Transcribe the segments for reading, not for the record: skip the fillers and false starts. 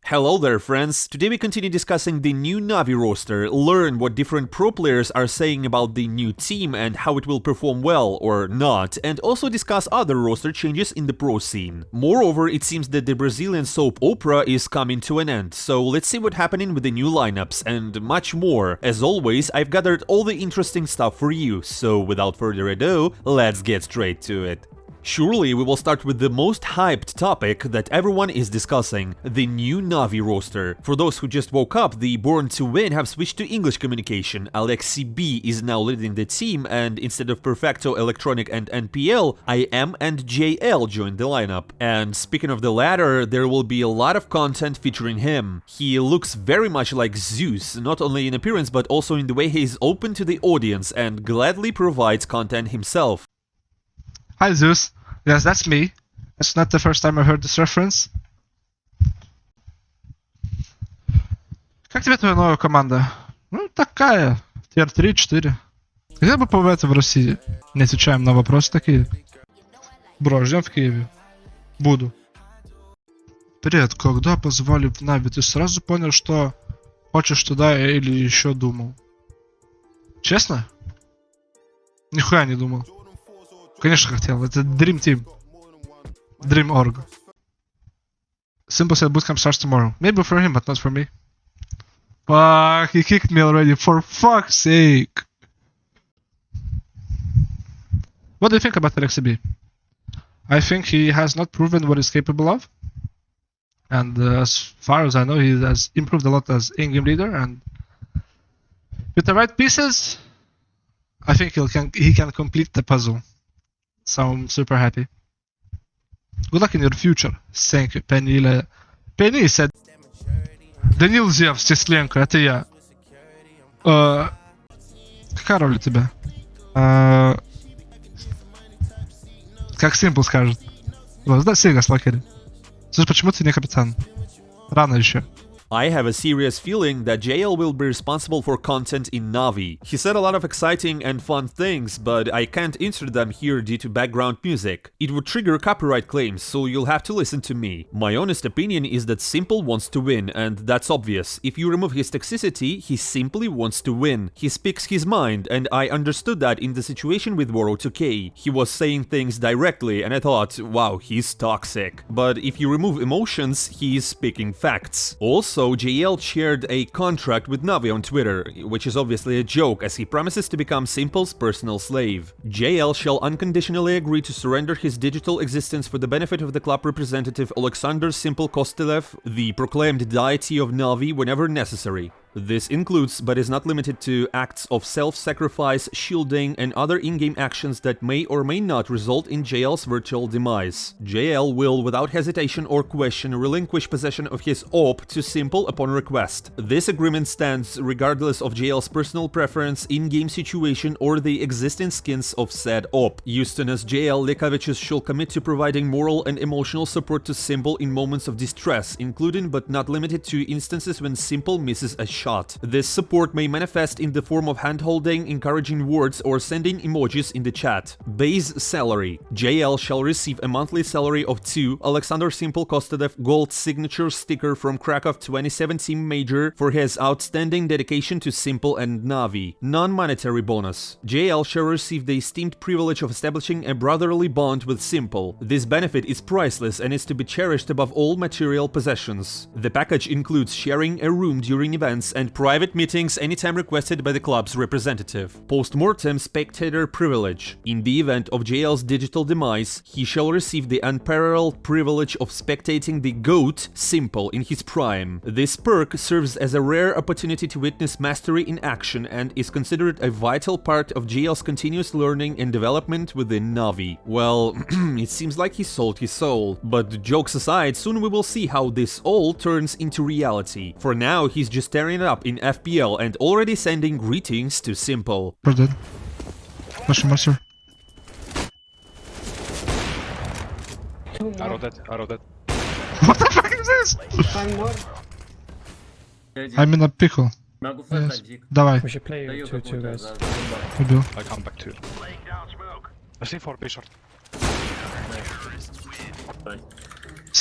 Hello there, friends! Today we continue discussing the new Navi roster, learn what different pro players are saying about the new team and how it will perform well or not, and also discuss other roster changes in the pro scene. Moreover, it seems that the Brazilian soap opera is coming to an end, so let's see what's happening with the new lineups and much more. As always, I've gathered all the interesting stuff for you, so without further ado, let's get straight to it. Surely we will start with the most hyped topic that everyone is discussing, the new Navi roster. For those who just woke up, the Born to Win have switched to English communication. Aleksib is now leading the team, and instead of Perfecto, Electronic and NPL, IM and JL joined the lineup. And speaking of the latter, there will be a lot of content featuring him. He looks very much like Zeus, not only in appearance but also in the way he is open to the audience and gladly provides content himself. Hi Zeus. Yes, that's me. It's not the first time I heard this reference. Как тебе твоя новая команда? Ну, такая. Тир 3-4. Хотел бы побывать в России? Не отвечаем на вопросы такие. Бро, ждем в Киеве. Буду. Привет, когда позвали в Нави, ты сразу понял, что хочешь туда или еще думал? Честно? Нихуя не думал. Конечно хотел, это Dream Team. Dream Org. Simple said bootcamp starts tomorrow. Maybe for him, but not for me. Fuck, he kicked me already, for fuck's sake. What do you think about Aleksib? I think he has not proven what he's capable of. And as far as I know, he has improved a lot as in-game leader, and with the right pieces, I think he can complete the puzzle. So I'm super happy. Good luck in your future. Thank you, Penny. Penny said... Данил Зев, Стесленко, это я. Какая роль у тебя? Как Simple скажет. Да, Сега, Слакери. Слушай, почему ты не капитан? Рано еще. I have a serious feeling that JL will be responsible for content in Navi. He said a lot of exciting and fun things, but I can't insert them here due to background music. It would trigger copyright claims, so you'll have to listen to me. My honest opinion is that Simple wants to win, and that's obvious. If you remove his toxicity, he simply wants to win. He speaks his mind, and I understood that in the situation with World 2K. He was saying things directly, and I thought, wow, he's toxic. But if you remove emotions, he is speaking facts. Also, JL shared a contract with Navi on Twitter, which is obviously a joke as he promises to become Simple's personal slave. JL shall unconditionally agree to surrender his digital existence for the benefit of the club representative Alexander Simple Kostelev, the proclaimed deity of Navi, whenever necessary. This includes, but is not limited to, acts of self-sacrifice, shielding, and other in-game actions that may or may not result in JL's virtual demise. JL will, without hesitation or question, relinquish possession of his AWP to Simple upon request. This agreement stands regardless of JL's personal preference, in-game situation, or the existing skins of said AWP. Houston as JL Lekavicius shall commit to providing moral and emotional support to Simple in moments of distress, including but not limited to instances when Simple misses a shot. This support may manifest in the form of hand-holding, encouraging words, or sending emojis in the chat. Base salary. JL shall receive a monthly salary of 2 Alexander Simple Kostedev gold signature sticker from Krakow 2017 Major for his outstanding dedication to Simple and Navi. Non-monetary bonus. JL shall receive the esteemed privilege of establishing a brotherly bond with Simple. This benefit is priceless and is to be cherished above all material possessions. The package includes sharing a room during events and private meetings anytime requested by the club's representative. Post-mortem spectator privilege. In the event of JL's digital demise, he shall receive the unparalleled privilege of spectating the GOAT, Simple, in his prime. This perk serves as a rare opportunity to witness mastery in action and is considered a vital part of JL's continuous learning and development within Navi. Well, it seems like he sold his soul. But jokes aside, soon we will see how this all turns into reality. For now, he's just tearing it up in FPL and already sending greetings to Simple. We're dead. Question monster. Arrow dead. What the fuck is this? I'm in a pickle. Yes. Давай. We should play 2-2, guys. We do. I come back too. I see 4 B short.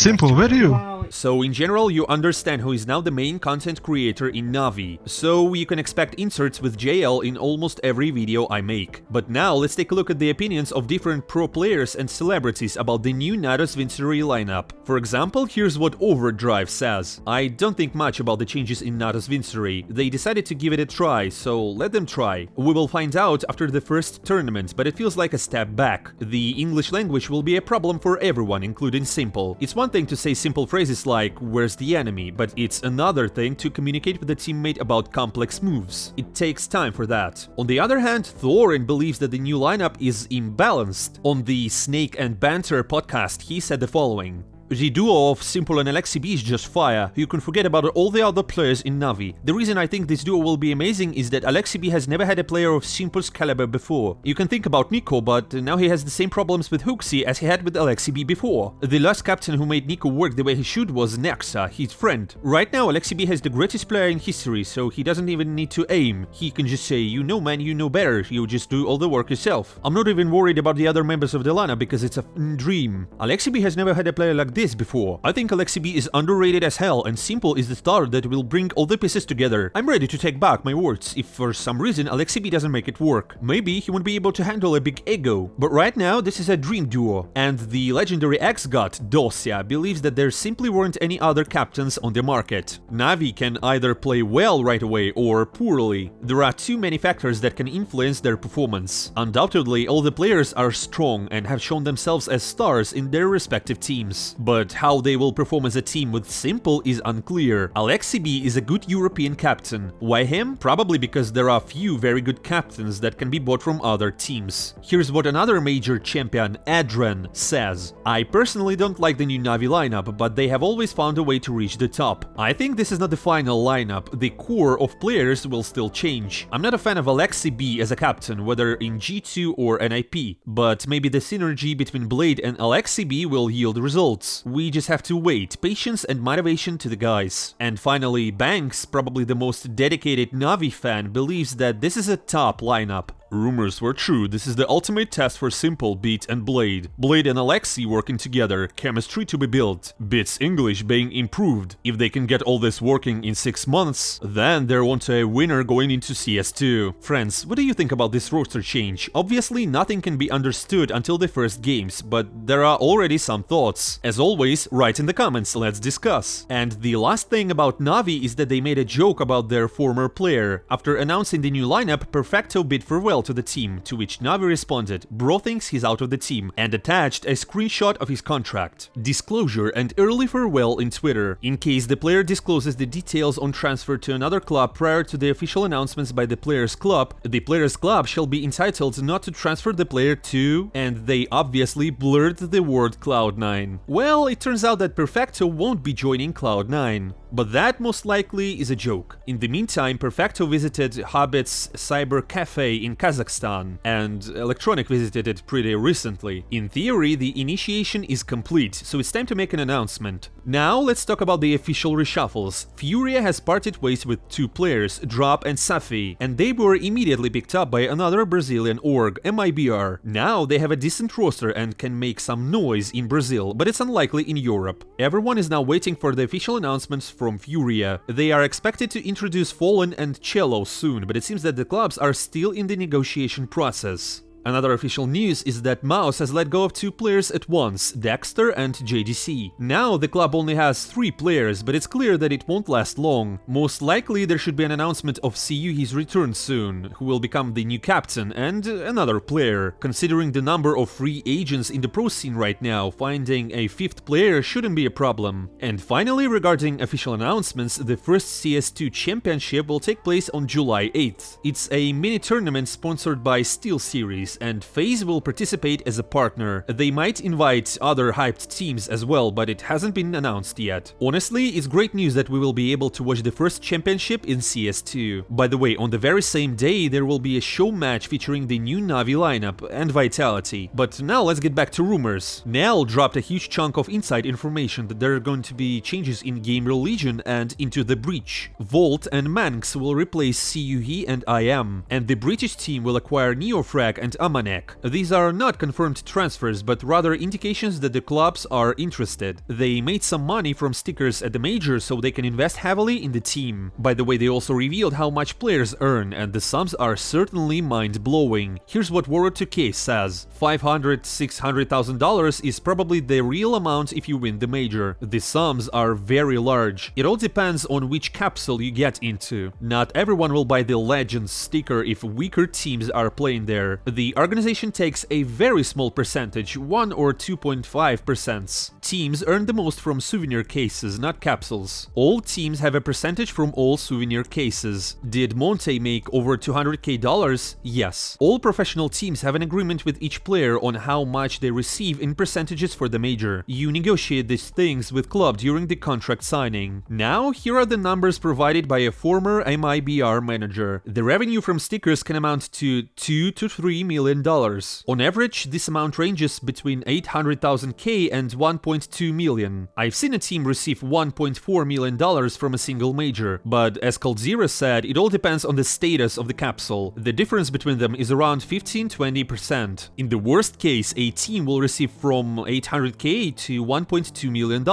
Simple, where are you? So in general, you understand who is now the main content creator in Navi, so you can expect inserts with JL in almost every video I make. But now let's take a look at the opinions of different pro players and celebrities about the new Nados Vincere lineup. For example, here's what Overdrive says. I don't think much about the changes in Nados Vincere. They decided to give it a try, so let them try. We will find out after the first tournament, but it feels like a step back. The English language will be a problem for everyone, including Simple. It's one thing to say simple phrases like "where's the enemy," but it's another thing to communicate with a teammate about complex moves. It takes time for that. On the other hand, Thorin believes that the new lineup is imbalanced. On the Snake and Banter podcast, he said the following. The duo of Simple and Aleksib is just fire. You can forget about all the other players in Navi. The reason I think this duo will be amazing is that Aleksib has never had a player of Simple's caliber before. You can think about Nico, but now he has the same problems with Hooksy as he had with Aleksib before. The last captain who made Nico work the way he should was Nexa, his friend. Right now, Aleksib has the greatest player in history, so he doesn't even need to aim. He can just say, you know man, you know better, you just do all the work yourself. I'm not even worried about the other members of the lineup because it's a dream. Aleksib has never had a player like this before. I think Aleksib is underrated as hell, and Simple is the star that will bring all the pieces together. I'm ready to take back my words if for some reason Aleksib doesn't make it work. Maybe he won't be able to handle a big ego. But right now, this is a dream duo. And the legendary ex-god, Dosia, believes that there simply weren't any other captains on the market. Navi can either play well right away or poorly. There are too many factors that can influence their performance. Undoubtedly, all the players are strong and have shown themselves as stars in their respective teams. But how they will perform as a team with Simple is unclear. Aleksib is a good European captain. Why him? Probably because there are few very good captains that can be bought from other teams. Here's what another major champion, Adren, says. I personally don't like the new Navi lineup, but they have always found a way to reach the top. I think this is not the final lineup. The core of players will still change. I'm not a fan of Aleksib as a captain, whether in G2 or NIP, but maybe the synergy between Blade and Aleksib will yield results. We just have to wait. Patience and motivation to the guys. And finally, Banks, probably the most dedicated Navi fan, believes that this is a top lineup. Rumors were true. This is the ultimate test for Simple, Beat and Blade. Blade and Aleksib working together, chemistry to be built, Beat's English being improved. If they can get all this working in 6 months, then there won't a winner going into CS2. Friends, what do you think about this roster change? Obviously, nothing can be understood until the first games, but there are already some thoughts. As always, write in the comments, let's discuss. And the last thing about Navi is that they made a joke about their former player. After announcing the new lineup, Perfecto bid farewell to the team, to which Navi responded, bro thinks he's out of the team, and attached a screenshot of his contract. Disclosure and early farewell in Twitter. In case the player discloses the details on transfer to another club prior to the official announcements by the player's club, the player's club shall be entitled not to transfer the player to, and they obviously blurred the word Cloud9. Well, it turns out that Perfecto won't be joining Cloud9. But that most likely is a joke. In the meantime, Perfecto visited Hobbit's Cyber Cafe in Kazakhstan, and Electronic visited it pretty recently. In theory, the initiation is complete, so it's time to make an announcement. Now, let's talk about the official reshuffles. Furia has parted ways with 2 players, Drop and Safi, and they were immediately picked up by another Brazilian org, MIBR. Now, they have a decent roster and can make some noise in Brazil, but it's unlikely in Europe. Everyone is now waiting for the official announcements from Furia. They are expected to introduce Fallen and Cello soon, but it seems that the clubs are still in the negotiation process. Another official news is that Mouse has let go of 2 players at once, Dexter and JDC. Now the club only has 3 players, but it's clear that it won't last long. Most likely there should be an announcement of His return soon, who will become the new captain, and another player. Considering the number of free agents in the pro scene right now, finding a 5th player shouldn't be a problem. And finally, regarding official announcements, the first CS2 championship will take place on July 8th. It's a mini tournament sponsored by SteelSeries, and FaZe will participate as a partner. They might invite other hyped teams as well, but it hasn't been announced yet. Honestly, it's great news that we will be able to watch the first championship in CS2. By the way, on the very same day, there will be a show match featuring the new Navi lineup and Vitality. But now let's get back to rumors. Nell dropped a huge chunk of inside information that there are going to be changes in game religion and into the Breach. Volt and Manx will replace CUE and IM, and the British team will acquire Neofrag and Amanek. These are not confirmed transfers, but rather indications that the clubs are interested. They made some money from stickers at the major, so they can invest heavily in the team. By the way, they also revealed how much players earn, and the sums are certainly mind-blowing. Here's what World2K says. $500,000-$600,000 is probably the real amount if you win the major. The sums are very large. It all depends on which capsule you get into. Not everyone will buy the Legends sticker if weaker teams are playing there. The organization takes a very small percentage, 1 or 2.5%. Teams earn the most from souvenir cases, not capsules. All teams have a percentage from all souvenir cases. Did Monte make over $200K? Yes. All professional teams have an agreement with each player on how much they receive in percentages for the major. You negotiate these things with club during the contract signing. Now, here are the numbers provided by a former MIBR manager. The revenue from stickers can amount to $2 to $3 million. On average, this amount ranges between $800,000 and $1.2 million. I've seen a team receive $1.4 million from a single major, but as Coldzera said, it all depends on the status of the capsule. The difference between them is around 15-20%. In the worst case, a team will receive from $800K to $1.2 million.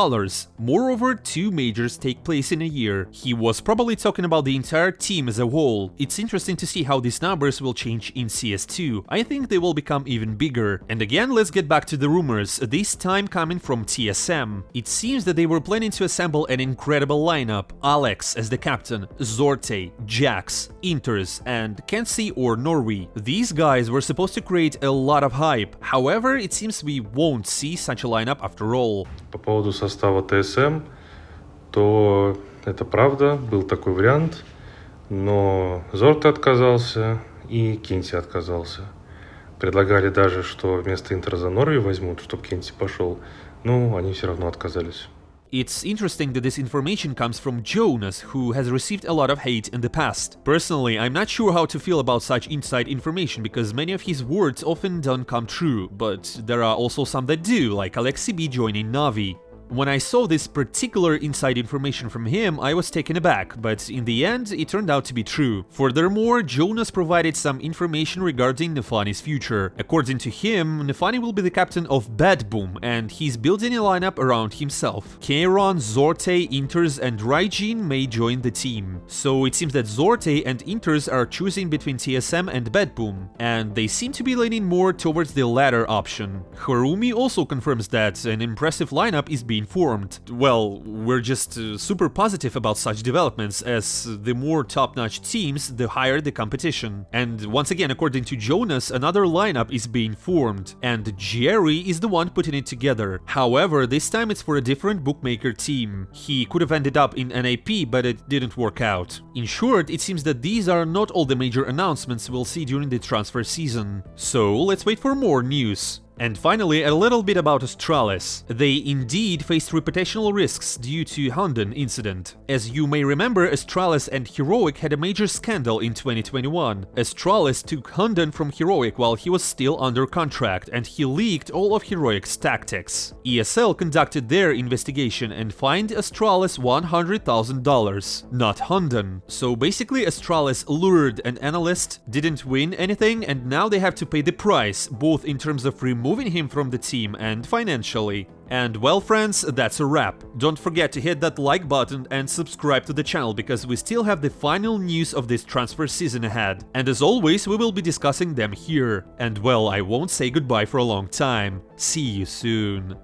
Moreover, 2 majors take place in a year. He was probably talking about the entire team as a whole. It's interesting to see how these numbers will change in CS2. I think they will become even bigger. And again, let's get back to the rumors, this time coming from TSM. It seems that they were planning to assemble an incredible lineup. Alex as the captain, Zorte, Jax, Inters, and Kenzie or Norway. These guys were supposed to create a lot of hype. However, it seems we won't see such a lineup after all. По поводу состава ТСМ, то это правда, был такой вариант, но Зорте отказался и Кенси отказался. Предлагали даже, что вместо Интера за Норви возьмут, чтобы Кенси пошел, но они все равно отказались. It's interesting that this information comes from Jonas, who has received a lot of hate in the past. Personally, I'm not sure how to feel about such inside information because many of his words often don't come true, but there are also some that do, like Aleksib joining Navi. When I saw this particular inside information from him, I was taken aback, but in the end, it turned out to be true. Furthermore, Jonas provided some information regarding Nafany's future. According to him, Nafany will be the captain of BetBoom, and he's building a lineup around himself. Kairon, Zorte, Inters, and Raijin may join the team. So it seems that Zorte and Inters are choosing between TSM and BetBoom, and they seem to be leaning more towards the latter option. Harumi also confirms that an impressive lineup is being formed. Well, we're just super positive about such developments, as the more top-notch teams, the higher the competition. And once again, according to Jonas, another lineup is being formed, and Jerry is the one putting it together. However, this time it's for a different bookmaker team. He could have ended up in NAP, but it didn't work out. In short, it seems that these are not all the major announcements we'll see during the transfer season. So let's wait for more news. And finally, a little bit about Astralis. They indeed faced reputational risks due to Hunden incident. As you may remember, Astralis and Heroic had a major scandal in 2021. Astralis took Hunden from Heroic while he was still under contract, and he leaked all of Heroic's tactics. ESL conducted their investigation and fined Astralis $100,000, not Hunden. So basically, Astralis lured an analyst, didn't win anything, and now they have to pay the price, both in terms of removing him from the team and financially. And well, friends, that's a wrap. Don't forget to hit that like button and subscribe to the channel because we still have the final news of this transfer season ahead. And as always, we will be discussing them here. And well, I won't say goodbye for a long time. See you soon.